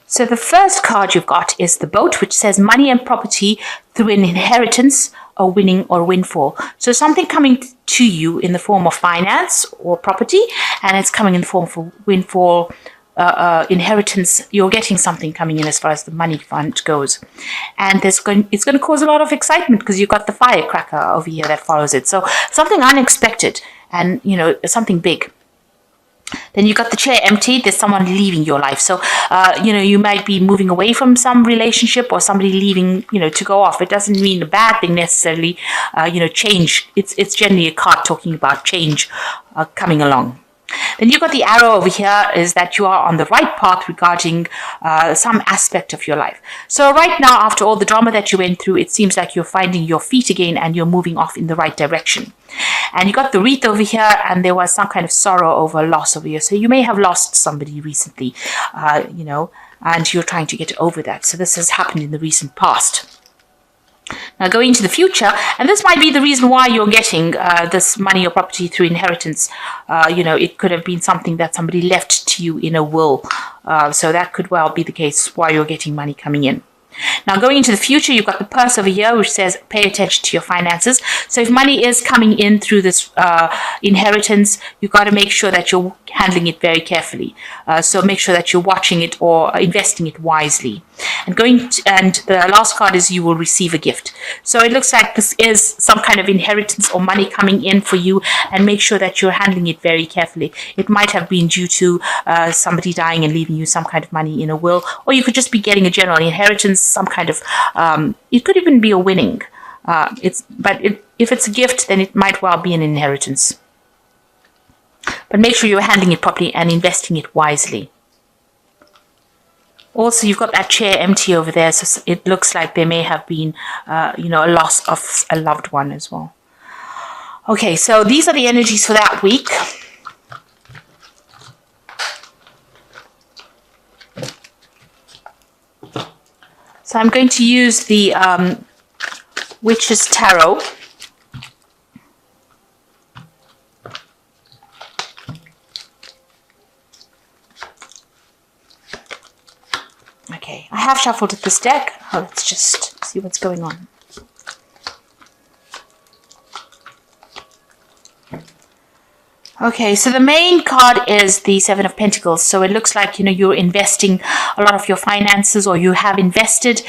So the first card you've got is the Boat, which says money and property through an inheritance, a winning or windfall. So something coming to you in the form of finance or property, and it's coming in the form of a windfall, inheritance. You're getting something coming in as far as the money fund goes, and it's going to cause a lot of excitement because you've got the firecracker over here that follows it. So something unexpected, and something big. Then you got the chair empty. There's someone leaving your life. So, you might be moving away from some relationship or somebody leaving, to go off. It doesn't mean a bad thing necessarily. Change. It's generally a card talking about change coming along. Then you've got the arrow over here is that you are on the right path regarding some aspect of your life. So right now, after all the drama that you went through, it seems like you're finding your feet again and you're moving off in the right direction. And you got the wreath over here, and there was some kind of sorrow over loss over here. So you may have lost somebody recently, and you're trying to get over that. So this has happened in the recent past. Now going into the future, and this might be the reason why you're getting this money or property through inheritance. It could have been something that somebody left to you in a will. So that could well be the case why you're getting money coming in. Now going into the future, you've got the purse over here, which says pay attention to your finances. So if money is coming in through this inheritance, you've got to make sure that you're handling it very carefully. So make sure that you're watching it or investing it wisely. And the last card is you will receive a gift. So it looks like this is some kind of inheritance or money coming in for you, and make sure that you're handling it very carefully. It might have been due to somebody dying and leaving you some kind of money in a will, or you could just be getting a general inheritance, some kind of, it could even be a winning. If it's a gift, then it might well be an inheritance. But make sure you're handling it properly and investing it wisely. Also, you've got that chair empty over there, so it looks like there may have been, a loss of a loved one as well. Okay, so these are the energies for that week. So I'm going to use the Witch's Tarot. Okay, I have shuffled this deck. Let's just see what's going on. Okay, so the main card is the Seven of Pentacles. So it looks like, you're investing a lot of your finances, or you have invested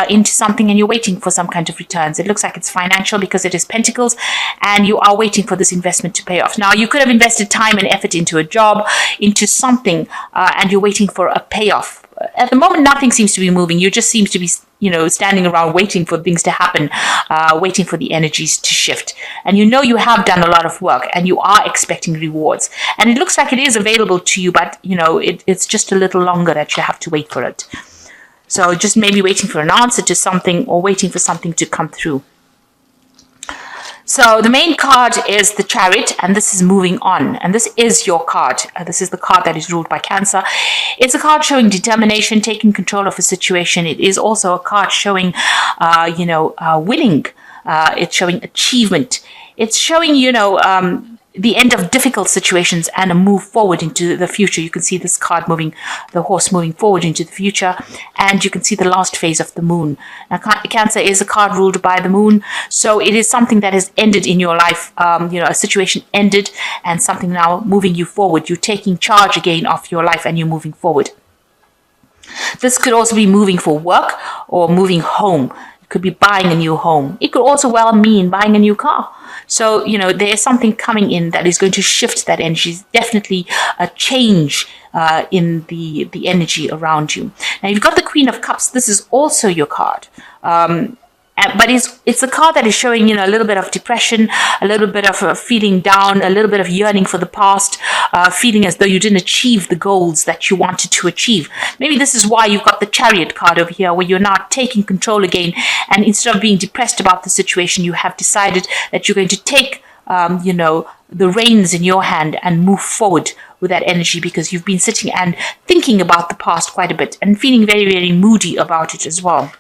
into something and you're waiting for some kind of returns. It looks like it's financial because it is Pentacles, and you are waiting for this investment to pay off. Now, you could have invested time and effort into a job, into something, and you're waiting for a payoff. At the moment, nothing seems to be moving. You just seem to be, standing around waiting for things to happen, waiting for the energies to shift. And you have done a lot of work and you are expecting rewards. And it looks like it is available to you, but, it's just a little longer that you have to wait for it. So just maybe waiting for an answer to something, or waiting for something to come through. So the main card is the Chariot, and this is moving on. And this is your card. This is the card that is ruled by Cancer. It's a card showing determination, taking control of a situation. It is also a card showing, winning. It's showing achievement. It's showing, the end of difficult situations and a move forward into the future. You can see this card moving, the horse moving forward into the future, and you can see the last phase of the moon. Now, Cancer is a card ruled by the moon, so it is something that has ended in your life. A situation ended, and something now moving you forward. You're taking charge again of your life, and you're moving forward. This could also be moving for work or moving home. It could be buying a new home. It could also well mean buying a new car. So, there's something coming in that is going to shift that energy. It's definitely a change in the energy around you. Now, you've got the Queen of Cups. This is also your card. But it's a card that is showing, a little bit of depression, a little bit of feeling down, a little bit of yearning for the past, feeling as though you didn't achieve the goals that you wanted to achieve. Maybe this is why you've got the Chariot card over here, where you're now taking control again. And instead of being depressed about the situation, you have decided that you're going to take, the reins in your hand and move forward with that energy, because you've been sitting and thinking about the past quite a bit and feeling very, very moody about it as well.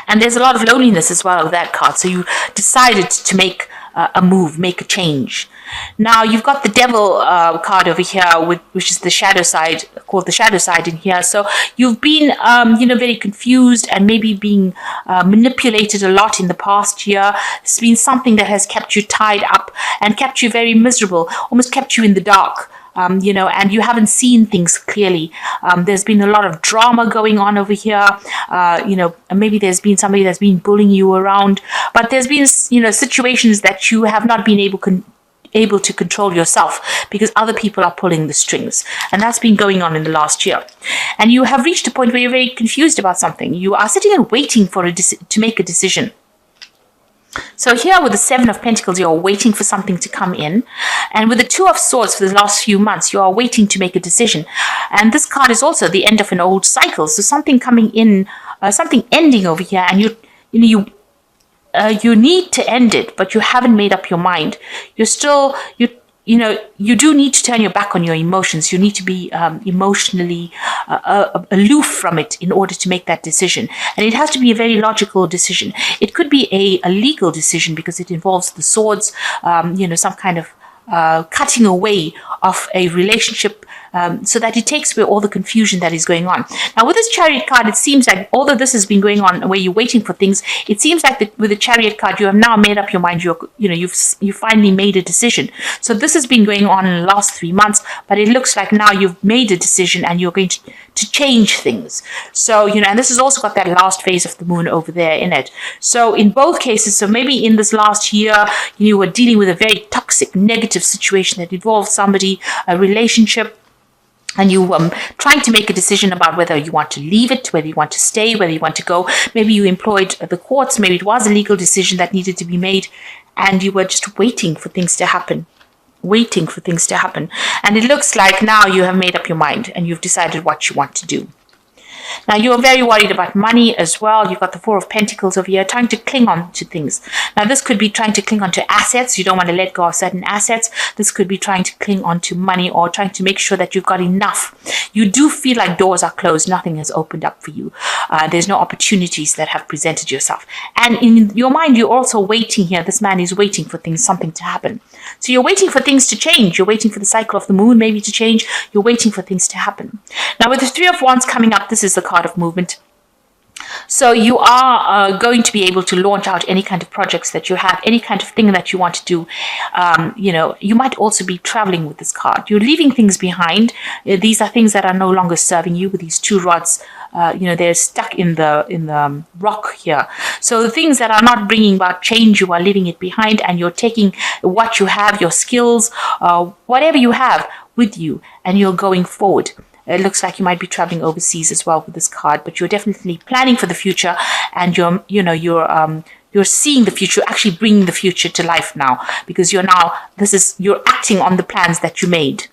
And there's a lot of loneliness as well with that card. So you decided to make a move, make a change. Now you've got the devil card over here, which is the shadow side, called the shadow side in here. So you've been, very confused and maybe being manipulated a lot in the past year. It's been something that has kept you tied up and kept you very miserable, almost kept you in the dark. And you haven't seen things clearly. There's been a lot of drama going on over here. Maybe there's been somebody that's been bullying you around, but there's been, situations that you have not been able to control yourself because other people are pulling the strings, and that's been going on in the last year. And you have reached a point where you're very confused about something. You are sitting and waiting for to make a decision. So here with the Seven of Pentacles, you're waiting for something to come in. And with the Two of Swords for the last few months, you are waiting to make a decision. And this card is also the end of an old cycle. So something coming in, something ending over here, and you need to end it, but you haven't made up your mind. You do need to turn your back on your emotions. You need to be emotionally aloof from it in order to make that decision. And it has to be a very logical decision. It could be a legal decision because it involves the swords, some kind of cutting away of a relationship, so that it takes away all the confusion that is going on. Now, with this Chariot card, it seems like, although this has been going on where you're waiting for things, it seems like with the Chariot card, you have now made up your mind. You've finally made a decision. So this has been going on in the last 3 months, but it looks like now you've made a decision and you're going to change things. So, and this has also got that last phase of the moon over there in it. So in both cases, so maybe in this last year, you were dealing with a very toxic, negative situation that involves somebody, a relationship, and you trying to make a decision about whether you want to leave it, whether you want to stay, whether you want to go. Maybe you employed the courts. Maybe it was a legal decision that needed to be made, and you were just waiting for things to happen. And it looks like now you have made up your mind and you've decided what you want to do. Now, you're very worried about money as well. You've got the Four of Pentacles over here, trying to cling on to things. Now, this could be trying to cling on to assets. You don't want to let go of certain assets. This could be trying to cling on to money or trying to make sure that you've got enough. You do feel like doors are closed. Nothing has opened up for you. There's no opportunities that have presented yourself. And in your mind, you're also waiting here. This man is waiting for something to happen. So you're waiting for things to change. You're waiting for the cycle of the moon maybe to change. You're waiting for things to happen. Now, with the Three of Wands coming up, this is the card of movement. So you are going to be able to launch out any kind of projects that you have, any kind of thing that you want to do. You might also be traveling with this card. You're leaving things behind. These are things that are no longer serving you with these two rods. They're stuck in the rock here. So the things that are not bringing about change, you are leaving it behind, and you're taking what you have, your skills, whatever you have with you, and you're going forward. It looks like you might be traveling overseas as well with this card, but you're definitely planning for the future, and you're seeing the future, actually bringing the future to life now, because you're acting on the plans that you made.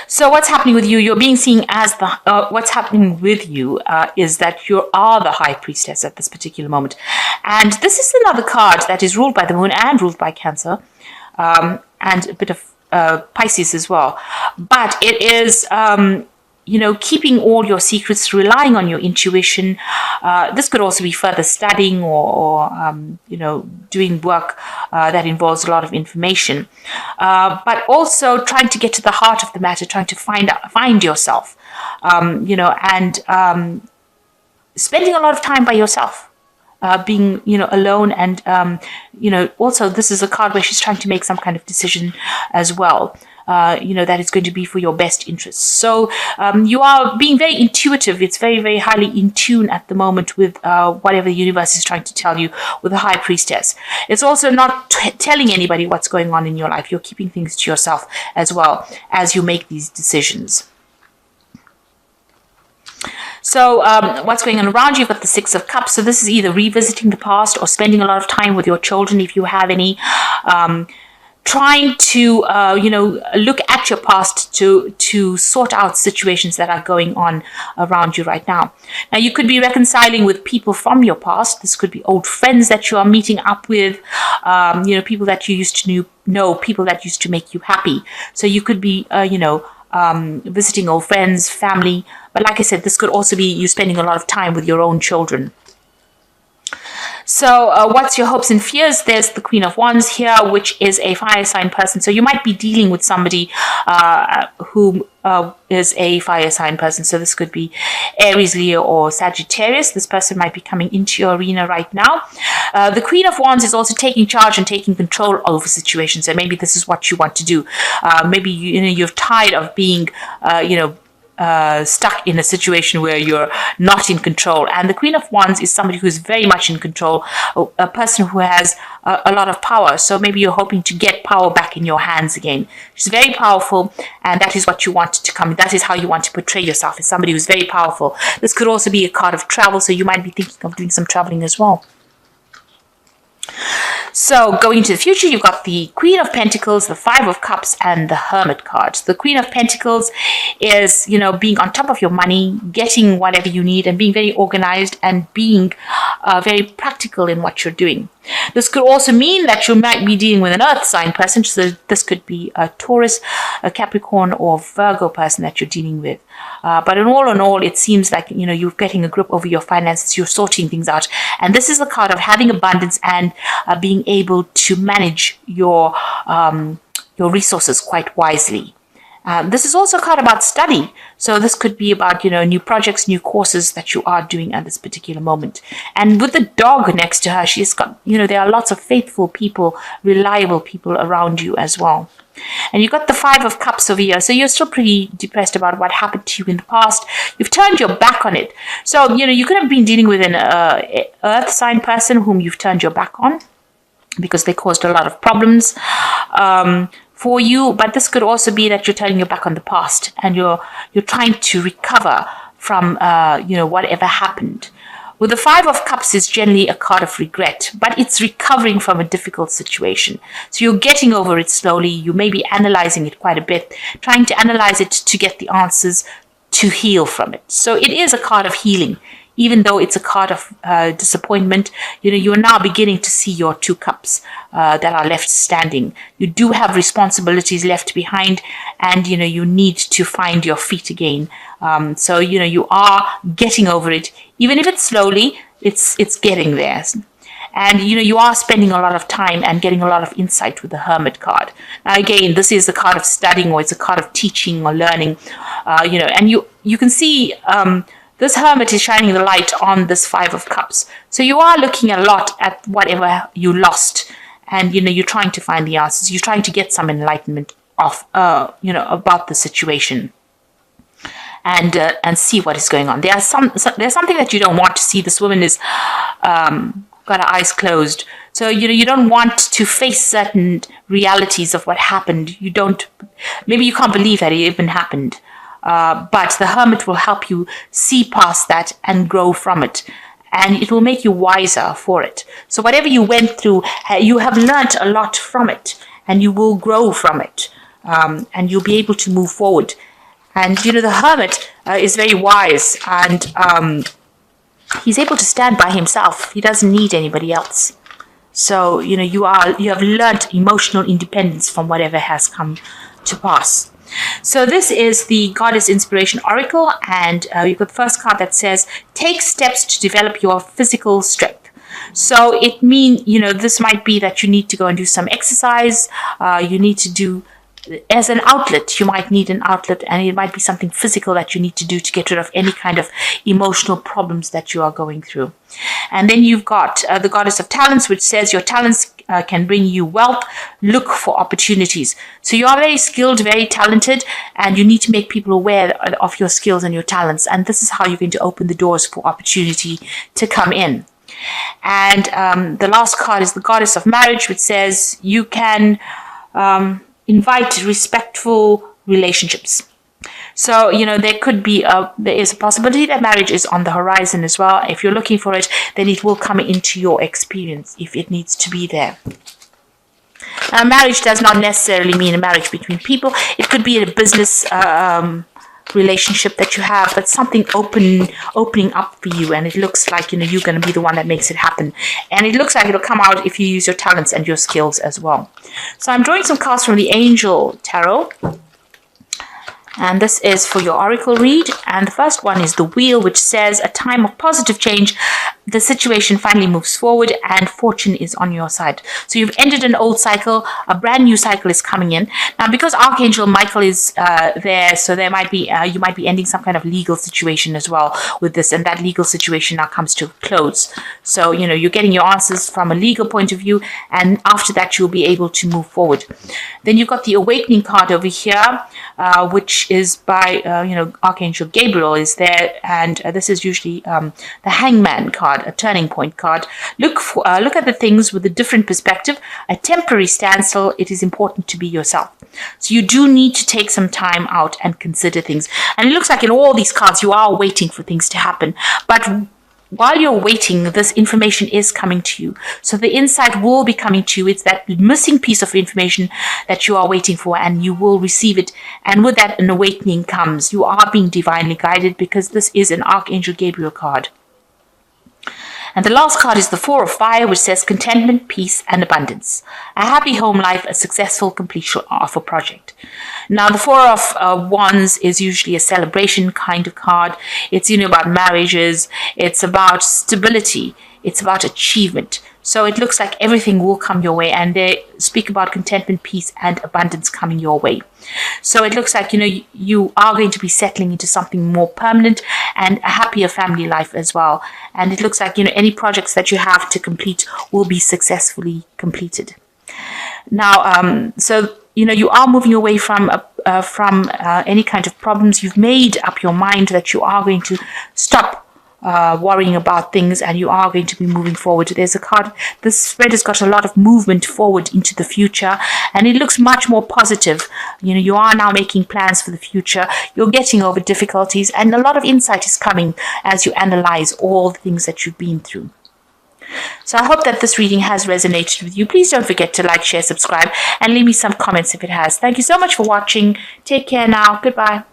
So what's happening with you? You're being seen as what's happening with you is that you are the High Priestess at this particular moment. And this is another card that is ruled by the moon and ruled by Cancer, and a bit of Pisces as well. But it is, keeping all your secrets, relying on your intuition. This could also be further studying or doing work that involves a lot of information. But also trying to get to the heart of the matter, trying to find yourself, and spending a lot of time by yourself. Being, alone, and, also this is a card where she's trying to make some kind of decision as well, that is going to be for your best interests. So you are being very intuitive. It's very, very highly in tune at the moment with whatever the universe is trying to tell you with the High Priestess. It's also not telling anybody what's going on in your life. You're keeping things to yourself as well as you make these decisions. So what's going on around you? You've got the Six of Cups. So this is either revisiting the past or spending a lot of time with your children, if you have any, trying to, look at your past to sort out situations that are going on around you right now. Now, you could be reconciling with people from your past. This could be old friends that you are meeting up with, people that you used to know, people that used to make you happy. So you could be, visiting old friends, family. But like I said, this could also be you spending a lot of time with your own children. So, what's your hopes and fears? There's the Queen of Wands here, which is a fire sign person. So, you might be dealing with somebody who is a fire sign person. So, this could be Aries, Leo, or Sagittarius. This person might be coming into your arena right now. The Queen of Wands is also taking charge and taking control over situations. And maybe this is what you want to do. Maybe you're tired of being, stuck in a situation where you're not in control. And the Queen of Wands is somebody who is very much in control, a person who has a lot of power. So maybe you're hoping to get power back in your hands again. She's very powerful, and that is what you want to come. That is how you want to portray yourself, as somebody who's very powerful. This could also be a card of travel, so you might be thinking of doing some traveling as well. So going into the future, you've got the Queen of Pentacles, the Five of Cups, and the Hermit card. The Queen of Pentacles is, being on top of your money, getting whatever you need, and being very organized and being very practical in what you're doing. This could also mean that you might be dealing with an earth sign person. So this could be a Taurus, a Capricorn, or Virgo person that you're dealing with. But in all, it seems like, you're getting a grip over your finances, you're sorting things out. And this is the card of having abundance and being able to manage your resources quite wisely. This is also a card about study. So this could be about, new projects, new courses that you are doing at this particular moment. And with the dog next to her, she's got, there are lots of faithful people, reliable people around you as well. And you've got the Five of Cups over here. So you're still pretty depressed about what happened to you in the past. You've turned your back on it. So, you could have been dealing with an earth sign person whom you've turned your back on because they caused a lot of problems for you. But this could also be that you're turning your back on the past and you're trying to recover from, whatever happened. With the Five of Cups is generally a card of regret, but it's recovering from a difficult situation. So you're getting over it slowly. You may be analyzing it quite a bit, trying to analyze it to get the answers to heal from it. So it is a card of healing. Even though it's a card of disappointment, you're now beginning to see your two cups that are left standing. You do have responsibilities left behind, and you need to find your feet again. So you are getting over it, even if it's slowly. It's getting there. And you are spending a lot of time and getting a lot of insight with the Hermit card. Now again, this is a card of studying, or it's a card of teaching or learning. And you can see. This Hermit is shining the light on this Five of Cups. So you are looking a lot at whatever you lost. And, you're trying to find the answers. You're trying to get some enlightenment of, about the situation. And see what is going on. There's something that you don't want to see. This woman is got her eyes closed. So, you don't want to face certain realities of what happened. Maybe you can't believe that it even happened. But the Hermit will help you see past that and grow from it. And it will make you wiser for it. So whatever you went through, you have learnt a lot from it. And you will grow from it. And you'll be able to move forward. And, the Hermit is very wise. And he's able to stand by himself. He doesn't need anybody else. So, you have learnt emotional independence from whatever has come to pass. So this is the Goddess Inspiration Oracle, and you've got the first card that says, take steps to develop your physical strength. So it means, this might be that you need to go and do some exercise. You need to do, as an outlet, you might need an outlet, and it might be something physical that you need to do to get rid of any kind of emotional problems that you are going through. And then you've got the Goddess of Talents, which says your talents can bring you wealth. Look for opportunities. So you are very skilled, very talented, and you need to make people aware of your skills and your talents. And this is how you're going to open the doors for opportunity to come in. And the last card is the Goddess of Marriage, which says you can invite respectful relationships. So, there is a possibility that marriage is on the horizon as well. If you're looking for it, then it will come into your experience if it needs to be there. Marriage does not necessarily mean a marriage between people. It could be a business relationship that you have, but something opening up for you, and it looks like, you're going to be the one that makes it happen. And it looks like it'll come out if you use your talents and your skills as well. So I'm drawing some cards from the Angel Tarot. And this is for your oracle read. And the first one is the wheel, which says a time of positive change. The situation finally moves forward and fortune is on your side. So you've ended an old cycle, a brand new cycle is coming in. Now, because Archangel Michael is there, so there might be you might be ending some kind of legal situation as well with this, and that legal situation now comes to a close. So, you're getting your answers from a legal point of view, and after that, you'll be able to move forward. Then you've got the awakening card over here, which is by, Archangel Gabriel is there, and this is usually the Hangman card, a turning point card. Look at the things with a different perspective, a temporary standstill. It is important to be yourself. So you do need to take some time out and consider things. And it looks like in all these cards, you are waiting for things to happen. But while you're waiting, this information is coming to you. So the insight will be coming to you. It's that missing piece of information that you are waiting for, and you will receive it. And with that, an awakening comes. You are being divinely guided because this is an Archangel Gabriel card. And the last card is the Four of Fire, which says contentment, peace, and abundance. A happy home life, a successful completion of a project. Now, the Four of Wands is usually a celebration kind of card. It's, about marriages. It's about stability. It's about achievement. So it looks like everything will come your way, and they speak about contentment, peace, and abundance coming your way. So it looks like, you are going to be settling into something more permanent and a happier family life as well. And it looks like, any projects that you have to complete will be successfully completed. Now, so, you are moving away from any kind of problems. You've made up your mind that you are going to stop worrying about things, and you are going to be moving forward. There's a card, this spread has got a lot of movement forward into the future, and it looks much more positive. You are now making plans for the future. You're getting over difficulties, and a lot of insight is coming as you analyze all the things that you've been through. So I hope that this reading has resonated with you. Please don't forget to like, share, subscribe, and leave me some comments if it has. Thank you so much for watching. Take care now. Goodbye.